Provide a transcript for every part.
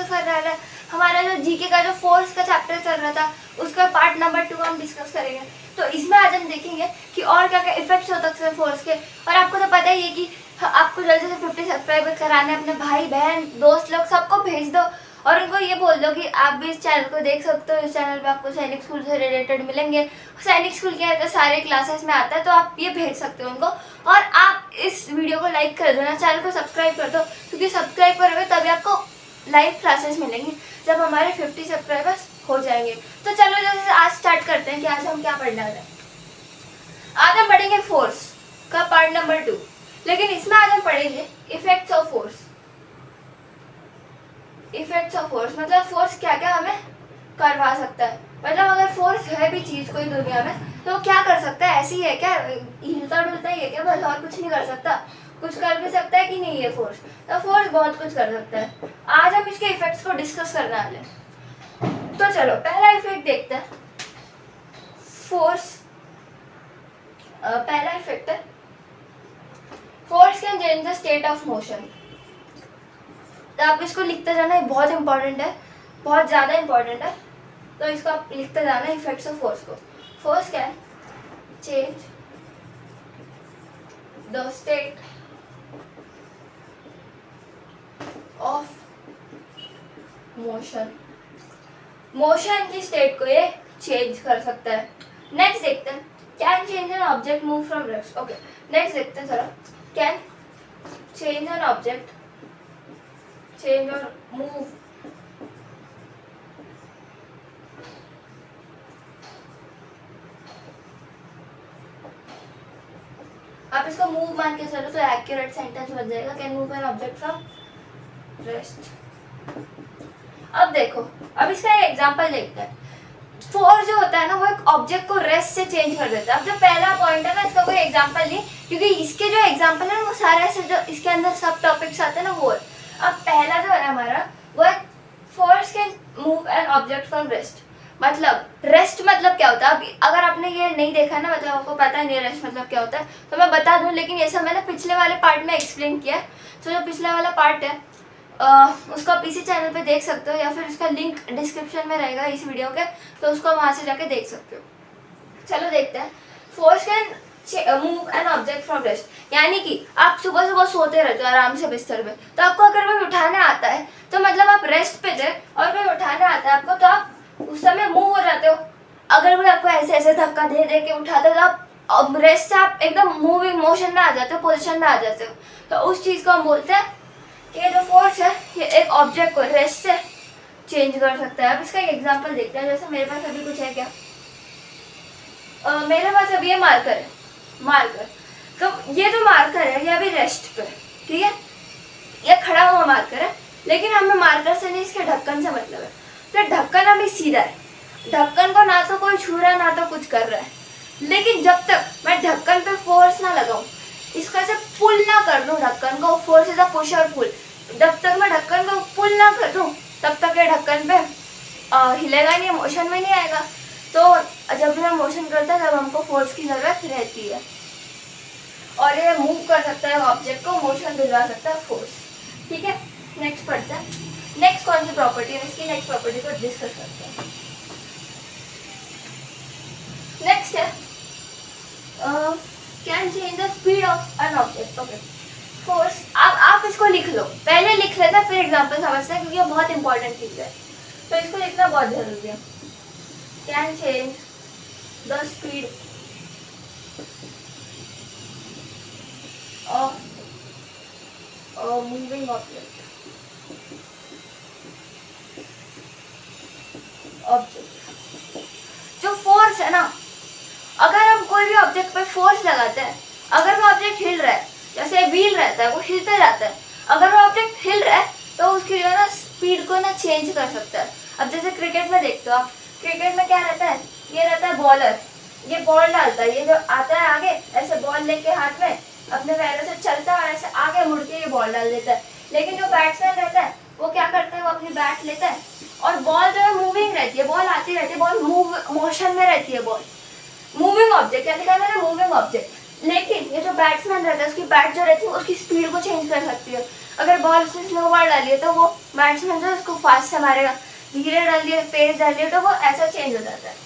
Discuss करने वाले हैं। हमारा जो जीके का जो फोर्स का चैप्टर चल रहा था उसका पार्ट नंबर 2 हम डिस्कस करेंगे। तो इसमें आज हम देखेंगे कि और क्या क्या इफेक्ट्स हो सकते हैं फोर्स के। और आपको तो पता ही है कि आपको जल्दी से 50 सब्सक्राइबर कराने, अपने भाई बहन दोस्त लोग सबको भेज दो और उनको ये बोल दो कि आप भी इस चैनल को देख सकते हो। इस चैनल पे आपको सैनिक स्कूल से रिलेटेड मिलेंगे। सैनिक स्कूल क्या है तो सारे क्लासेस में आता है, तो आप ये भेज सकते हो उनको। और आप इस वीडियो को लाइक कर देना, चैनल को सब्सक्राइब कर दो, क्योंकि सब्सक्राइब करोगे तभी आपको लाइव क्लासेस मिलेंगी जब हमारे 50 सब्सक्राइबर्स हो जाएंगे। तो चलो जैसे आज स्टार्ट करते हैं कि आज हम क्या पढ़ने वाले हैं। आज हम पढ़ेंगे फोर्स का पार्ट नंबर 2, लेकिन इसमें आज हम पढ़ेंगे effects of force. Effects of force मतलब फोर्स क्या क्या हमें करवा सकता है। मतलब अगर फोर्स है भी चीज कोई दुनिया में तो वो क्या कर सकता है, ऐसी है क्या, हिलता डुलता ही है क्या, बस और कुछ नहीं कर सकता, कुछ कर भी सकता है कि नहीं है फोर्स। तो फोर्स बहुत कुछ कर सकता है। आज हम इसके इफेक्ट्स को डिस्कस करने वाले हैं। तो चलो पहला इफेक्ट देखते हैं। फोर्स पहला इफेक्ट है force can change the state of motion. तो आप इसको लिखते जाना, ये बहुत इंपॉर्टेंट है, बहुत ज़्यादा इंपॉर्टेंट है। तो इसको आप लिखते जाना इफेक्ट्स ऑफ फोर्स को। Force can change the state of motion. Motion की स्टेट को ये चेंज कर सकता है। नेक्स्ट देखते हैं, can change an object move from rest. Okay next देखते हैं जरा, can change an object change or move आप इसको मूव मान के चलो तो एक्यूरेट सेंटेंस बन जाएगा, can move an object from rest. अब देखो, अब इसका एक एग्जांपल देखते हैं। फोर्स जो होता है ना वो एक ऑब्जेक्ट को रेस्ट से चेंज कर देता है। अब जो पहला पॉइंट है ना, इसका कोई एग्जांपल नहीं, क्योंकि इसके जो एग्जांपल है वो सारे ऐसे जो इसके अंदर सब टॉपिक्स आते हैं ना वो है। अब पहला जो है हमारा वो है force can move an object from rest. मतलब रेस्ट मतलब क्या होता है, अब अगर आपने ये नहीं देखा ना, मतलब आपको पता नहीं रेस्ट मतलब क्या होता है, तो मैं बता दूं, लेकिन ये सब मैंने पिछले वाले पार्ट में एक्सप्लेन किया है। तो जो पिछला वाला पार्ट है उसको आप इसी चैनल पे देख सकते हो, या फिर उसका लिंक डिस्क्रिप्शन में रहेगा इस वीडियो के, तो उसको वहाँ से जाके देख सकते हो। चलो देखते हैं। Force can move an object from rest, यानी कि आप सुबह सुबह सोते रहते हो आराम से बिस्तर में, तो आपको अगर कोई उठाने आता है तो मतलब आप रेस्ट पे थे और कोई उठाने आता है आपको, तो आप उस समय मूव हो जाते हो। अगर कोई आपको ऐसे ऐसे धक्का दे दे के उठाते हो तो आप रेस्ट से आप एकदम मूविंग मोशन में आ जाते हो, पोजिशन में आ जाते हो। तो उस चीज़ को हम बोलते हैं कि ये जो फोर्स है ये एक ऑब्जेक्ट को रेस्ट से चेंज कर सकता है। अब इसका एक एग्जांपल देखते हैं। जैसे मेरे पास अभी कुछ है क्या, मेरे पास अभी ये मार्कर है, मार्कर। तो ये जो मार्कर है ये अभी रेस्ट पे, ठीक है, ये खड़ा हुआ मार्कर है, लेकिन हमें मार्कर से नहीं इसके ढक्कन से मतलब है। तो ढक्कन अभी सीधा है, ढक्कन को ना तो कोई छू रहा है ना तो कुछ कर रहा है, लेकिन जब तक मैं ढक्कन पे फोर्स ना लगाऊं, इसको ऐसे पुल ना कर दूं, ढक्कन को फोर्स इज अ पुश और पुल, जब तक मैं ढक्कन को पुल ना कर दूं तब तक ये ढक्कन पे हिलेगा नहीं, मोशन में नहीं आएगा। तो जब भी हम मोशन करते हैं तब हमको फोर्स की ज़रूरत रहती है, और ये मूव कर सकता है ऑब्जेक्ट को, मोशन दिलवा सकता है फोर्स। ठीक है, नेक्स्ट पढ़ते हैं। नेक्स्ट कौन सी प्रॉपर्टी है, इसकी नेक्स्ट प्रॉपर्टी को डिस्कस करते हैं। नेक्स्ट है can change the speed of an object. Okay force, अब आप इसको लिख लो, पहले लिख लेते हैं फिर एग्जांपल समझते हैं, क्योंकि ये बहुत इंपॉर्टेंट चीज़ है, तो इसको लिखना बहुत जरूरी है। Can change the speed of a moving object। जो फोर्स है ना, अगर हम कोई भी ऑब्जेक्ट पे फोर्स लगाते हैं, अगर वो ऑब्जेक्ट हिल रहा है, जैसे व्हील रहता है वो हिलते जाता है, अगर वो ऑब्जेक्ट हिल रहा है तो उसकी जो है ना स्पीड को ना चेंज कर सकता है। अब जैसे क्रिकेट में देखते हो आप, क्रिकेट में क्या रहता है, ये रहता है बॉलर, ये बॉल डालता है, ये जो आता है आगे ऐसे बॉल लेके हाथ में अपने पैरों से चलता है और ऐसे आगे मुड़ के ये बॉल डाल देता है। लेकिन जो बैट्समैन रहता है वो क्या करता है, वो अपनी बैट लेता है और बॉल जो है मूविंग रहती है, बॉल आती रहती है, बॉल मोशन में रहती है, बॉल मूविंग ऑब्जेक्ट, क्या लिखा मैंने, मूविंग ऑब्जेक्ट। लेकिन ये जो बैट्समैन रहता है उसकी बैट जो रहती है उसकी स्पीड को चेंज कर सकती है। अगर बॉल उसने स्लो बॉल डाली है तो वो बैट्समैन जो है उसको फास्ट से मारेगा, धीरे डाली है तेज डाली है तो वो ऐसा चेंज हो जाता है।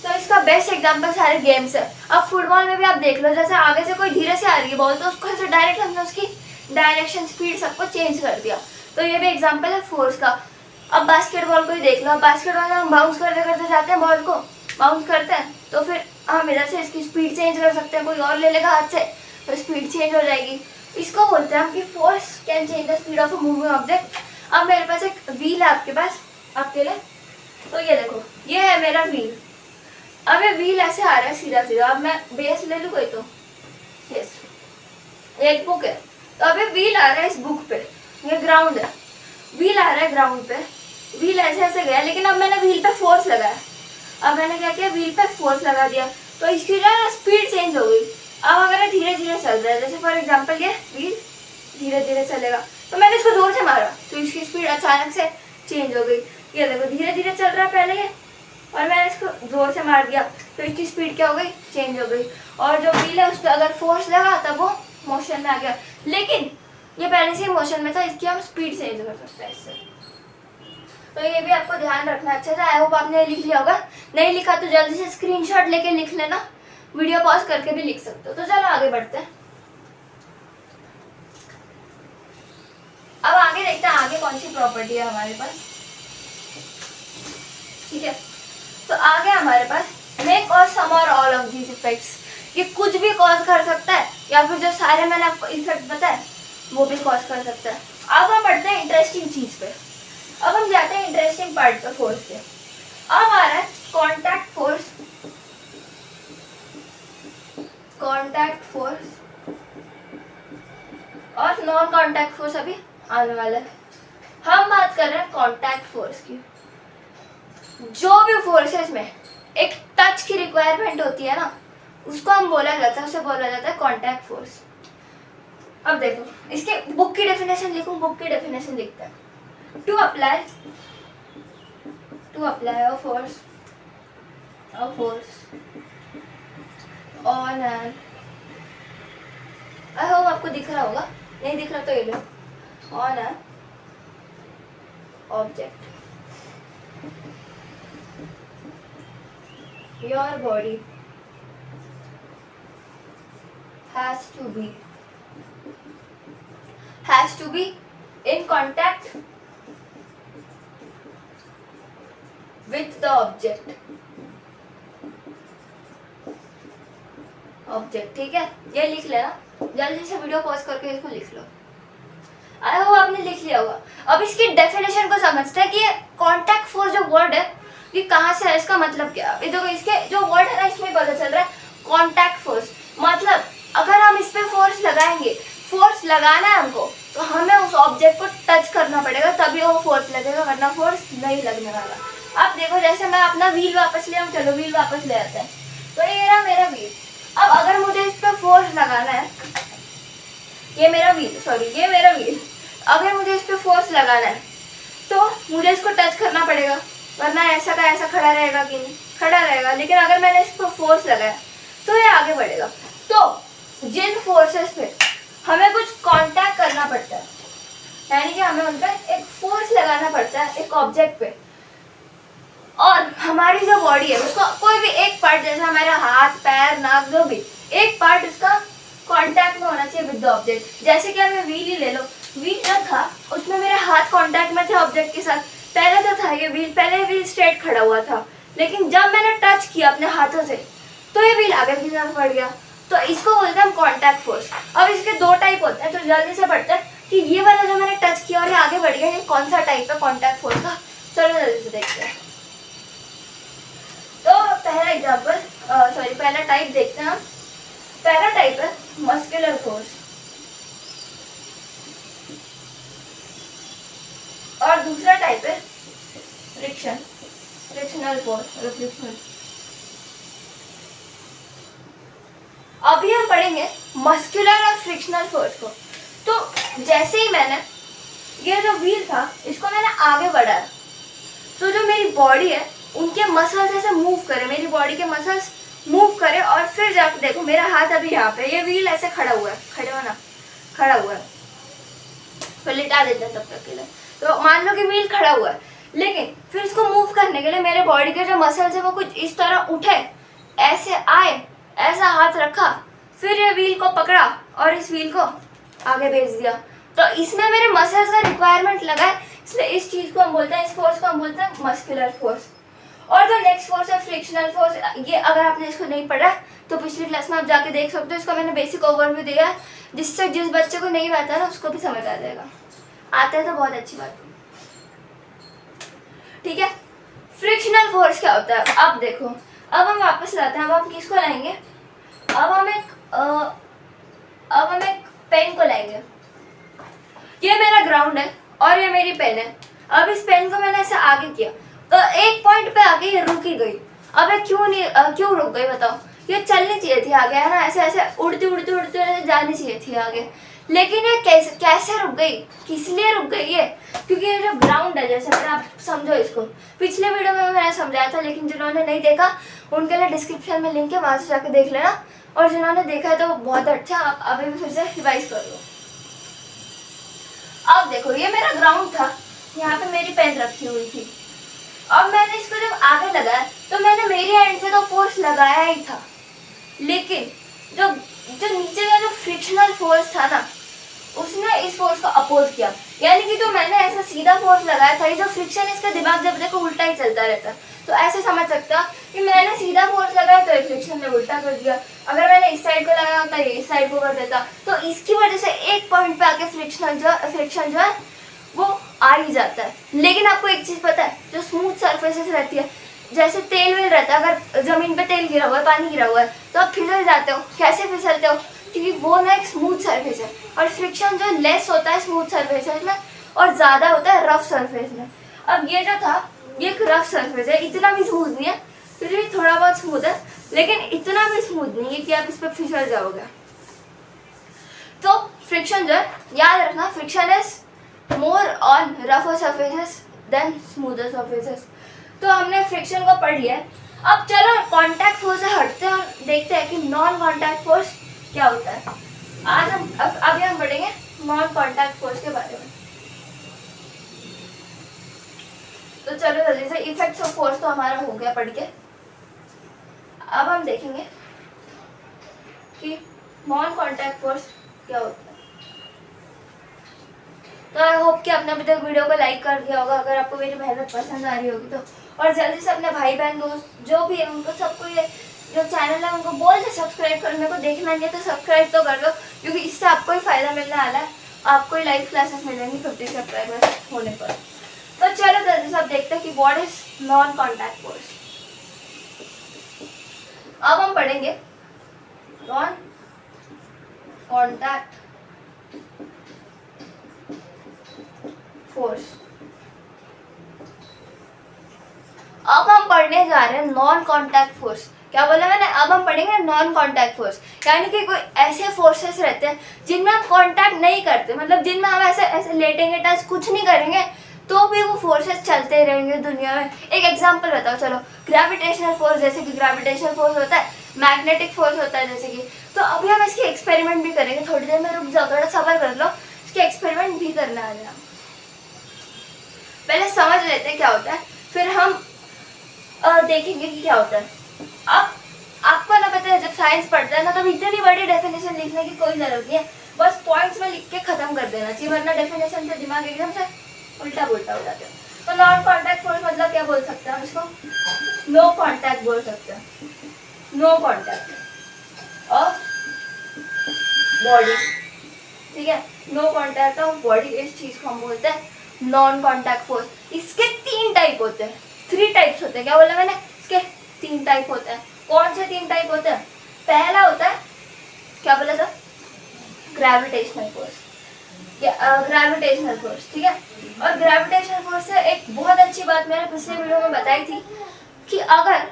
तो इसका बेस्ट एग्जांपल सारे गेम्स है। अब फुटबॉल में भी आप देख लो, जैसे आगे से कोई धीरे से आ रही है बॉल तो उसको ऐसे डायरेक्ट हमने उसकी डायरेक्शन स्पीड सबको चेंज कर दिया। तो ये भी एग्जांपल है फोर्स का। अब बास्केटबॉल को ही देख लो, अब बास्केटबॉल में हम बाउंस करते करते जाते हैं, बॉल को बाउंस करते हैं तो फिर हम इधर से इसकी स्पीड चेंज कर सकते हैं, कोई और ले लेगा हाथ से तो स्पीड चेंज हो जाएगी। इसको बोलते हैं हम कि force can change the speed of a moving object. अब मेरे पास एक व्हील है आपके पास, आपके लिए, तो ये देखो ये है मेरा व्हील। अब ये व्हील ऐसे आ रहा है सीधा सीधा, अब मैं बेस ले लूँ कोई तो, यस, एक बुक है तो अब ये व्हील आ रहा है इस बुक पे, ये ग्राउंड है, व्हील आ रहा है ग्राउंड पे, व्हील ऐसे ऐसे गया, लेकिन अब मैंने व्हील पे फोर्स लगाया। अब मैंने क्या किया, व्हील पे फोर्स लगा दिया तो इसकी जो है स्पीड चेंज हो गई। अब अगर ये धीरे धीरे चल रहा है, जैसे फॉर एग्जाम्पल ये व्हील धीरे धीरे चलेगा तो मैंने इसको जोर से मारा तो इसकी स्पीड अचानक से चेंज हो गई। ये देखो धीरे धीरे चल रहा है पहले ये, और मैंने इसको जोर से मार दिया तो इसकी स्पीड क्या हो गई, चेंज हो गई। और जो व्हील है उस पर अगर फोर्स लगा तब वो मोशन में आ गया, लेकिन ये पहले से ही मोशन में था, इसकी हम स्पीड चेंज कर सकते हैं इससे। तो ये भी आपको ध्यान रखना अच्छा था। आई होप आपने लिख लिया होगा, नहीं लिखा तो जल्दी से स्क्रीनशॉट लेके लिख लेना, वीडियो पॉज करके भी लिख सकते हो। तो चलो आगे बढ़ते हैं। अब आगे देखते हैं आगे कौन सी प्रॉपर्टी है हमारे पास, ठीक है। तो आगे हमारे पास मेक और सम और ऑल ऑफ दीज इफेक्ट्स, ये कुछ भी कॉज कर सकता है या फिर जो सारे मैंने आपको इफेक्ट बताए वो भी कॉज कर सकता है। अब हम बढ़ते हैं इंटरेस्टिंग चीज पे, अब हम जाते हैं इंटरेस्टिंग पार्ट पे फोर्स पे। अब आ रहा है कॉन्टैक्ट फोर्स, कॉन्टैक्ट फोर्स और नॉन कॉन्टैक्ट फोर्स अभी आने वाला है। हम बात कर रहे हैं कॉन्टैक्ट फोर्स की। जो भी फोर्सेस में एक टच की रिक्वायरमेंट होती है ना, उसको हम बोला जाता है, उसे बोला जाता है कॉन्टैक्ट फोर्स। अब देखो इसके बुक की डेफिनेशन लिखूं, बुक की डेफिनेशन लिखते हैं, to apply a force on an, I hope आपको दिख रहा होगा, नहीं दिख रहा तो ये लो, on an object, your body has to be in contact with the object, ठीक है। ये लिख लेना, जल्दी से वीडियो पॉज करके इसको लिख लो। आई होप आपने लिख लिया होगा। अब इसकी डेफिनेशन को समझते हैं कि ये कॉन्टैक्ट फोर्स जो वर्ड है ये कहाँ से है, इसका मतलब क्या है। देखो इसके जो वर्ड है ना इसमें पता चल रहा है कॉन्टैक्ट फोर्स, मतलब अगर हम इस पे फोर्स लगाएंगे, फोर्स लगाना है हमको तो हमें उस ऑब्जेक्ट को टच करना पड़ेगा तभी वो फोर्स लगेगा, वरना फोर्स नहीं लगने वाला। अब देखो जैसे मैं अपना व्हील वापस ले आऊँ, चलो व्हील वापस ले आते हैं, तो ये रहा मेरा व्हील। अब अगर मुझे इस पे फोर्स लगाना है, ये मेरा व्हील, अगर मुझे इस पे फोर्स लगाना है तो मुझे इसको टच करना पड़ेगा, वरना ऐसा का ऐसा खड़ा रहेगा कि नहीं, खड़ा रहेगा। लेकिन अगर मैंने इस पर फोर्स लगाया तो ये आगे बढ़ेगा। तो जिन फोर्सेस पे हमें कुछ कांटेक्ट करना पड़ता है, यानी कि हमें उन पर एक फोर्स लगाना पड़ता है एक ऑब्जेक्ट पे, और हमारी जो बॉडी है उसको कोई भी एक पार्ट, जैसे हमारा हाथ पैर नाक जो भी एक पार्ट उसका कांटेक्ट में होना चाहिए विद द ऑब्जेक्ट। जैसे कि हमें व्हील ही ले लो, व्हील जो था उसमें मेरे हाथ कांटेक्ट में थे ऑब्जेक्ट के साथ, पहले तो था ये व्हील, पहले व्हील स्ट्रेट खड़ा हुआ था, लेकिन जब मैंने टच किया अपने हाथों से तो ये व्हील आगे की तरफ बढ़ गया, तो इसको बोलते हैं हम कॉन्टैक्ट फोर्स। अब इसके दो टाइप होते हैं, तो जल्दी से बढ़ते हैं कि ये वाला जो मैंने टच किया और ये आगे बढ़ गया, ये कौन सा टाइप है कॉन्टैक्ट फोर्स का। चलो जल्दी से देखते हैं। तो पहला टाइप देखते हैं हम। पहला टाइप है मस्कुलर फोर्स और दूसरा टाइप है फ्रिक्शनल फोर्स। अभी हम पढ़ेंगे मस्कुलर और फ्रिक्शनल फोर्स को। तो जैसे ही मैंने ये जो व्हील था इसको मैंने आगे बढ़ाया, तो जो मेरी बॉडी है उनके मसल्स ऐसे मूव करे, मेरी बॉडी के मसल्स मूव करे, और फिर जाकर देखो मेरा हाथ अभी यहाँ पे, ये व्हील ऐसे खड़ा हुआ है, खड़ा हुआ है, फिर लिटा देते हैं तब तक के लिए। तो मान लो कि व्हील खड़ा हुआ है, लेकिन फिर इसको मूव करने के लिए मेरे बॉडी के जो मसल्स है वो कुछ इस तरह उठे, ऐसे आए, ऐसा हाथ रखा, फिर ये व्हील को पकड़ा और इस व्हील को आगे भेज दिया। तो इसमें मेरे मसल्स का रिक्वायरमेंट लगा है, इसलिए इस चीज़ को हम बोलते हैं, इस फोर्स को हम बोलते हैं मस्कुलर फोर्स। और जो नेक्स्ट फोर्स है फ्रिक्शनल फोर्स, ये अगर आपने इसको नहीं पढ़ा तो पिछली क्लास में आप जाके देख सकते हो, इसका मैंने बेसिक ओवरव्यू दिया है, जिससे जिस बच्चे को नहीं आता ना उसको भी समझ आ जाएगा। आता है तो बहुत अच्छी बात है, ठीक है। फ्रिक्शनल फोर्स क्या होता है अब देखो, अब हम वापस लाते हैं। अब हम किसको लाएंगे, अब हम एक पेन को लाएंगे। ये मेरा ग्राउंड है और ये मेरी पेन है। अब इस पेन को मैंने ऐसे आगे किया तो एक पॉइंट पे आके ये रुक ही गई। अब ये क्यों रुक गई बताओ? ये चलनी चाहिए थी आगे, है ना, ऐसे ऐसे उड़ती उड़ती उड़ती जानी चाहिए थी आगे, लेकिन ये कैसे रुक गई, किस लिए रुक गई है? क्योंकि ये जो ग्राउंड है, जैसे मैंने, आप समझो इसको, पिछले वीडियो में मैंने समझाया था, लेकिन जिन्होंने नहीं देखा उनके लिए डिस्क्रिप्शन में लिंक है, वहाँ से जाके देख लेना। और जिन्होंने देखा है तो बहुत अच्छा, आप अभी भी फिर से रिवाइज कर लो। अब देखो ये मेरा ग्राउंड था, यहाँ पे मेरी पेन रखी हुई थी। अब मैंने इसको जब आगे लगाया तो मैंने मेरी एंड से तो फोर्स लगाया ही था, लेकिन जो नीचे का जो फ्रिक्शनल फोर्स था ना, उसने इस फोर्स को अपोज किया। यानी कि जो मैंने ऐसा सीधा फोर्स लगाया था, ये जो फ्रिक्शन, इसका दिमाग जब देखो उल्टा ही चलता रहता है, तो ऐसे समझ सकता कि मैंने सीधा फोर्स लगाया तो ये फ्रिक्शन ने उल्टा कर दिया। अगर मैंने इस साइड को लगाया होता ये इस साइड को कर देता, तो इसकी वजह से एक पॉइंट पे आके फ्रिक्शन जो है वो आ ही जाता है। लेकिन आपको एक चीज़ पता है, जो स्मूथ सरफेसेस रहती है, जैसे तेल वेल रहता है, अगर जमीन पे तेल गिरा हुआ है, पानी गिरा हुआ है, तो आप फिसल जाते हो। कैसे फिसलते हो? क्योंकि वो ना एक स्मूथ सरफेस है, और फ्रिक्शन जो लेस होता है स्मूथ सरफेसेस में और ज़्यादा होता है रफ सरफेस में। अब ये जो था ये एक रफ सरफेस है, इतना भी स्मूथ नहीं है, फिर भी थोड़ा बहुत स्मूथ है, लेकिन इतना भी स्मूथ नहीं है कि आप इस पर फिसल जाओगे। तो फ्रिक्शन जो है, याद रखना, फ्रिक्शन इज मोर ऑन रफर सरफेसेस देन स्मूथर सरफेसेस। तो हमने फ्रिक्शन को पढ़ लिया है। अब चलो कॉन्टैक्ट फोर्स से हटते हैं और देखते हैं कि नॉन कॉन्टैक्ट फोर्स क्या होता है। आज हम अभी हम पढ़ेंगे नॉन कॉन्टैक्ट फोर्स के बारे में। तो चलो जल्दी से, इफेक्ट्स ऑफ फोर्स तो हमारा हो गया पढ़ के। अब हम देखेंगे कि नॉन कॉन्टैक्ट फोर्स क्या होता है। तो आई होप कि आपने अभी तक वीडियो को लाइक कर दिया होगा, अगर आपको मेरी मेहनत पसंद आ रही होगी तो। और जल्दी से अपने भाई बहन दोस्त जो भी है उनको सबको ये जो चैनल है उनको बोल दे सब्सक्राइब करने को। देखना नहीं है तो सब्सक्राइब तो कर लो, क्योंकि इससे आपको ही फायदा मिलने वाला है, आपको ही लाइव क्लासेस मिलेंगी 50 सब्सक्राइबर्स होने पर। तो चलो जल्दी से आप देखते हैं कि what is non contact force. अब हम पढ़ेंगे नॉन कॉन्टैक्ट फोर्स। अब हम पढ़ने जा रहे हैं नॉन कॉन्टैक्ट फोर्स। क्या बोला मैंने? अब हम पढ़ेंगे नॉन कॉन्टैक्ट फोर्स, यानी कि कोई ऐसे फोर्सेस रहते हैं जिनमें हम कॉन्टैक्ट नहीं करते, मतलब जिनमें हम ऐसे ऐसे लेटेंगे, टच कुछ नहीं करेंगे, तो भी वो फोर्सेस चलते रहेंगे दुनिया में। एक एग्जांपल बताओ, चलो ग्रेविटेशनल फोर्स, जैसे कि ग्रेविटेशनल फोर्स होता है, मैग्नेटिक फोर्स होता है जैसे कि। तो अभी हम इसकी एक्सपेरिमेंट भी करेंगे, थोड़ी देर में रुक जाओ, थोड़ा सब्र कर लो, इसके एक्सपेरिमेंट भी करना आ जाए। पहले समझ लेते हैं क्या होता है, फिर हम देखेंगे कि क्या होता है। अब आपको ना पता है, जब साइंस पढ़ता है ना, तब इतनी बड़ी डेफिनेशन लिखने की कोई जरूरत नहीं है, बस पॉइंट्स में लिख के खत्म कर देना चाहिए, वरना डेफिनेशन से दिमाग एकदम से उल्टा पुल्टा हो जाता है। तो नॉन कॉन्टैक्ट फोर्स मतलब क्या बोल सकते हैं हम इसको? नो कॉन्टैक्ट बोल सकते हैं, नो कॉन्टैक्ट ऑफ बॉडी, ठीक है, नो कॉन्टैक्ट ऑफ बॉडी, इस चीज को हम बोलते हैं नॉन कॉन्टैक्ट फोर्स। इसके 3 टाइप होते हैं, 3 टाइप्स होते हैं। क्या बोला मैंने? इसके 3 टाइप होते हैं। कौन से 3 टाइप होते हैं? पहला होता है, क्या बोला था? ग्रेविटेशनल फोर्स, ग्रेविटेशनल फोर्स, ठीक है। और ग्रेविटेशनल फोर्स से एक बहुत अच्छी बात मैंने पिछले वीडियो में बताई थी कि अगर,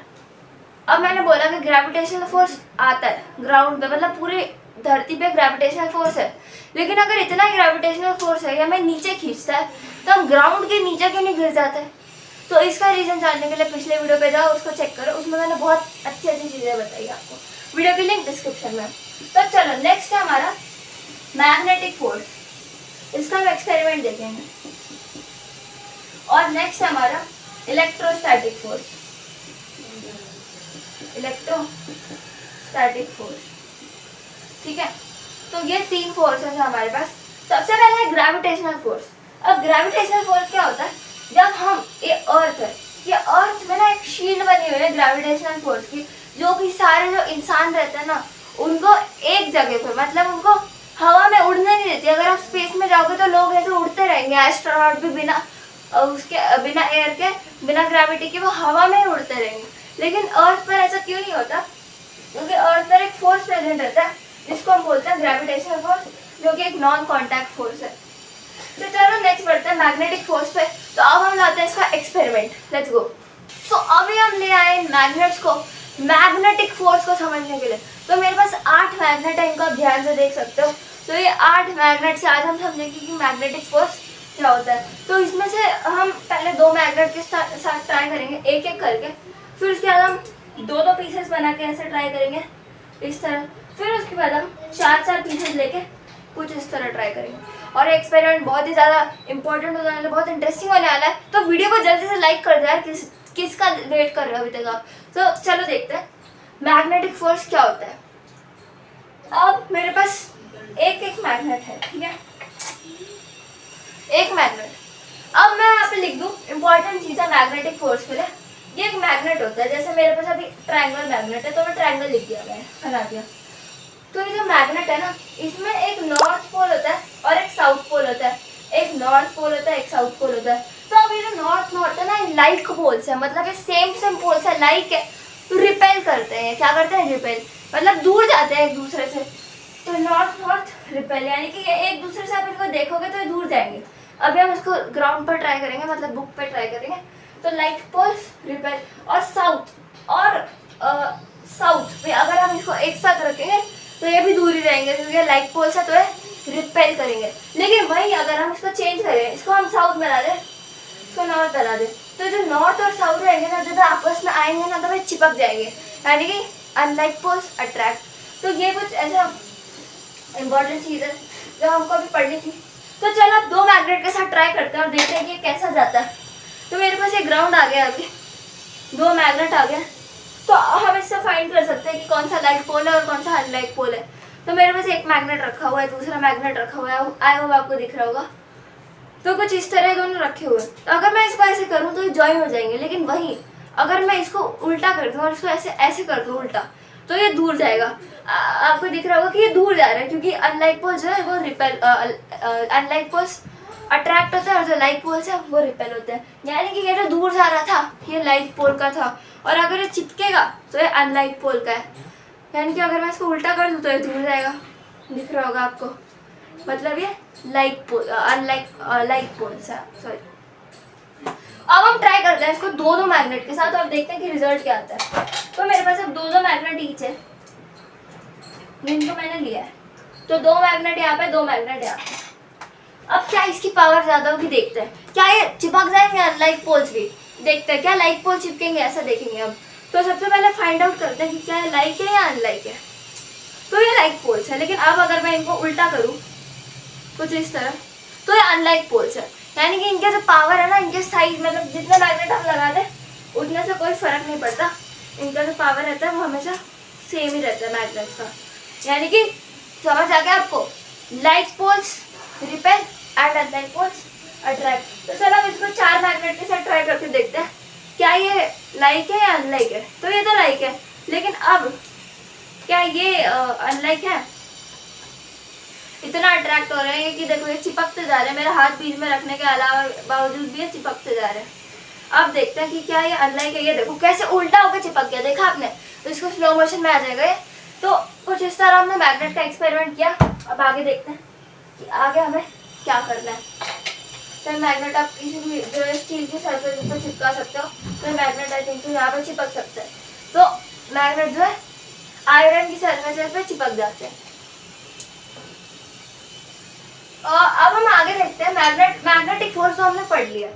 अब मैंने बोला कि ग्रेविटेशनल फोर्स आता है ग्राउंड पे, मतलब पूरी धरती पे ग्रेविटेशनल फोर्स है, लेकिन अगर इतना ग्रेविटेशनल फोर्स है या हमें नीचे खींचता है, तो हम ग्राउंड के नीचे क्यों नहीं गिर जाते? तो इसका रीजन जानने के लिए पिछले वीडियो पे जाओ, उसको चेक करो, उसमें मैंने बहुत अच्छी अच्छी चीज़ें बताई आपको, वीडियो की लिंक डिस्क्रिप्शन में। तो चलो नेक्स्ट है हमारा मैग्नेटिक फोर्स। इसका हम एक्सपेरिमेंट देखेंगे। और नेक्स्ट हमारा इलेक्ट्रोस्टैटिक फोर्स। इलेक्ट्रोस्टैटिक फोर्स, ठीक है। तो ये 3 फोर्सेस है हमारे पास। सबसे पहले है ग्रेविटेशनल फोर्स। अब ग्रेविटेशनल फोर्स क्या होता है, जब हम ये अर्थ है, ये अर्थ में ना एक शील्ड बनी हुई है ग्रेविटेशनल फोर्स की, जो कि सारे जो इंसान रहते हैं ना उनको एक जगह पे, मतलब उनको हवा में उड़ने नहीं देती। अगर आप स्पेस में जाओगे तो लोग ऐसे उड़ते रहेंगे, एस्ट्रोनॉट भी बिना उसके, बिना एयर के, बिना ग्रेविटी के वो हवा में ही उड़ते रहेंगे। लेकिन अर्थ पर ऐसा क्यों नहीं होता, क्योंकि अर्थ पर एक फोर्स प्रेजेंट रहता है जिसको हम बोलते हैं ग्रेविटेशनल फोर्स, जो कि एक नॉन कॉन्टैक्ट फोर्स है। तो चलो नेक्स्ट बढ़ते हैं मैग्नेटिक फोर्स पे। तो अब हम लाते हैं इसका एक्सपेरिमेंट, लेट्स गो। सो अभी हम ले आए मैग्नेट्स को मैग्नेटिक फोर्स को समझने के लिए। तो मेरे पास 8 मैग्नेट है, इनको आप ध्यान से देख सकते हो। तो ये 8 मैग्नेट से आज हम समझेंगे कि मैग्नेटिक फोर्स क्या होता है। तो इसमें से हम पहले 2 मैग्नेट के साथ ट्राई करेंगे एक एक करके, फिर उसके बाद हम 2-2 पीसेस बना के ऐसे ट्राई करेंगे इस तरह, फिर उसके बाद हम 4-4 पीसेस लेके कुछ इस तरह ट्राई करेंगे। और एक्सपेरिमेंट बहुत ही ज़्यादा इंपॉर्टेंट होने वाला है, बहुत इंटरेस्टिंग होने वाला है। तो वीडियो को जल्दी से लाइक कर दो यार, किसका वेट कर रहे हो अभी तक आप। तो चलो देखते हैं मैग्नेटिक फोर्स क्या होता है। अब मेरे पास एक मैग्नेट है, ठीक है, एक मैग्नेट। अब मैं यहाँ पे लिख दूँ इंपॉर्टेंट चीज़ है मैग्नेटिक फोर्स के लिए। ये एक मैग्नेट होता है, जैसे मेरे पास अभी ट्रायंगल मैग्नेट है तो मैं ट्रायंगल लिख दिया, मैंने बना दिया। तो ये जो मैग्नेट है ना, इसमें एक नॉर्थ पोल होता है और एक साउथ पोल होता है। एक नॉर्थ पोल होता है, एक साउथ पोल होता है। तो अब ये जो नॉर्थ है ना, लाइक पोल्स है, मतलब ये सेम पोल्स है, लाइक है, तो रिपेल करते हैं। क्या करते हैं, रिपेल, मतलब दूर जाते हैं एक दूसरे से। तो नॉर्थ रिपेल, यानी कि ये एक दूसरे से आप इनको देखोगे तो ये दूर जाएंगे। अभी हम इसको ग्राउंड पर ट्राई करेंगे, मतलब बुक पे ट्राई करेंगे। तो लाइक पोल्स रिपेल, और साउथ में अगर हम इसको एक साथ रखेंगे तो ये भी दूर ही रहेंगे, क्योंकि लाइक पोल्स है तो ये रिपेल करेंगे। लेकिन वही अगर हम इसको चेंज करें, इसको हम साउथ बना दें, इसको नॉर्थ बना दें, तो जो नॉर्थ और साउथ रहेंगे ना, जब आपस में आएंगे ना तो वे चिपक जाएंगे, यानी कि अनलाइक पोल्स अट्रैक्ट। तो ये कुछ ऐसा इंपॉर्टेंट चीज़ है जो हमको अभी पढ़नी थी। तो चलो अब 2 मैग्नेट के साथ ट्राई करते हैं और देखते हैं कि कैसा जाता है। तो मेरे पास ये ग्राउंड आ गया, अभी 2 मैग्नेट आ गया। तो हम इससे फाइंड कर सकते हैं कि कौन सा लाइक पोल है और कौन सा अनलाइक पोल है। तो मेरे पास एक मैग्नेट रखा हुआ है, दूसरा मैग्नेट रखा हुआ है, आई होप आपको दिख रहा होगा। तो कुछ इस तरह दोनों रखे हुए हैं। तो अगर मैं इसको ऐसे करूँ तो ये ज्वाइन हो जाएंगे, लेकिन वहीं अगर मैं इसको उल्टा कर दूँ और इसको ऐसे कर दूँ उल्टा, तो ये दूर जाएगा। आपको दिख रहा होगा कि ये दूर जा रहा है, क्योंकि अनलाइक पोल जो है वो रिपेल, अनलाइक पोल्स अट्रैक्ट होता है और जो लाइक पोल्स है वो रिपेल होते हैं। यानी कि ये जो दूर जा रहा था ये लाइक पोल का था, और अगर ये चिपकेगा तो ये अनलाइक पोल का है। यानी कि अगर मैं इसको उल्टा कर दूँ तो ये दूर जाएगा, दिख रहा होगा आपको, मतलब ये लाइक पोल, लाइक पोल्स है, सॉरी। अब हम ट्राई करते हैं इसको 2-2 मैग्नेट के साथ और देखते हैं कि रिजल्ट क्या आता है। तो मेरे पास अब 2-2 मैग्नेट ईच है, जिनको मैंने लिया है। तो 2 मैग्नेट यहाँ पे, 2 मैग्नेट यहाँ पे। अब क्या इसकी पावर ज़्यादा होगी, देखते हैं। क्या ये चिपक जाएंगे अनलाइक पोल्स भी, देखते हैं क्या लाइक पोल चिपकेंगे, ऐसा देखेंगे अब। तो सबसे पहले फाइंड आउट करते हैं कि क्या ये लाइक है या अनलाइक है। तो ये लाइक पोल्स है, लेकिन अब अगर मैं इनको उल्टा करूँ कुछ इस तरह, तो ये अनलाइक पोल्स है। यानी कि इनके जो पावर है ना, इनके साइज, मतलब जितना मैग्नेट हम लगा दें उतने से कोई फर्क नहीं पड़ता। इनका जो पावर रहता है वो हमेशा सेम ही रहता है मैग्नेट्स का। यानी कि समझ आ गया आपको, like poles repel and unlike poles attract. तो चलो अब इसको 4 मैग्नेट के साथ ट्राई करके देखते हैं क्या ये लाइक है या अनलाइक है। तो ये तो लाइक है, लेकिन अब क्या ये अनलाइक है। इतना अट्रैक्ट हो रहे हैं कि देखो ये चिपकते जा रहे हैं, मेरा हाथ बीच में रखने के अलावा बावजूद भी ये चिपकते जा रहे हैं। अब देखते हैं कि क्या ये अनलाइक है। ये देखो कैसे उल्टा होकर चिपक गया, देखा आपने। तो इसको स्लो मोशन में आ जाएगा ये। तो कुछ इस तरह हमने मैग्नेट का एक्सपेरिमेंट किया। अब आगे देखते हैं कि आगे हमें क्या करना है। तो मैग्नेट आप किसी भी जो है स्टील की सरफेस पर चिपका सकते हो। तो मैग्नेट आई थिंक यहाँ पे चिपक सकते हैं। तो मैग्नेट जो है आयरन की सरफेस पे चिपक जाते हैं। अब हम आगे देखते हैं मैग्नेटिक फोर्स तो हमने पढ़ लिया,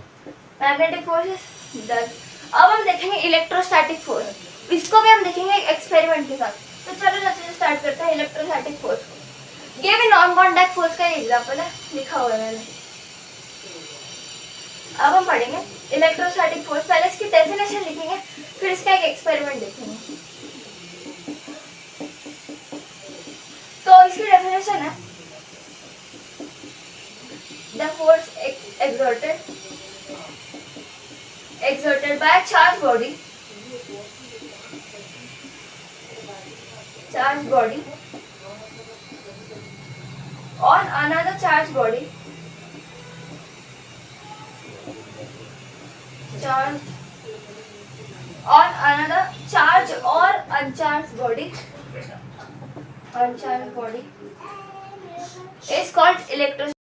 मैग्नेटिक फोर्स डन। अब हम देखेंगे इलेक्ट्रोस्टैटिक फोर्स, इसको भी हम देखेंगे एक्सपेरिमेंट के साथ। तो चलो जल्दी से स्टार्ट करते हैं इलेक्ट्रोस्टैटिक फोर्स को। ये भी नॉन कॉन्टैक्ट फोर्स का ही एग्जांपल है, लिखा हुआ है मैंने। अब हम पढ़ेंगे इलेक्ट्रोस्टैटिक फोर्स। पहले इसकी डेफिनेशन लिखेंगे, फिर इसका एक एक्सपेरिमेंट देखेंगे। तो इसकी डेफिनेशन है the force exerted by a charged body on another charged body on another charged or uncharged body is called electrostatic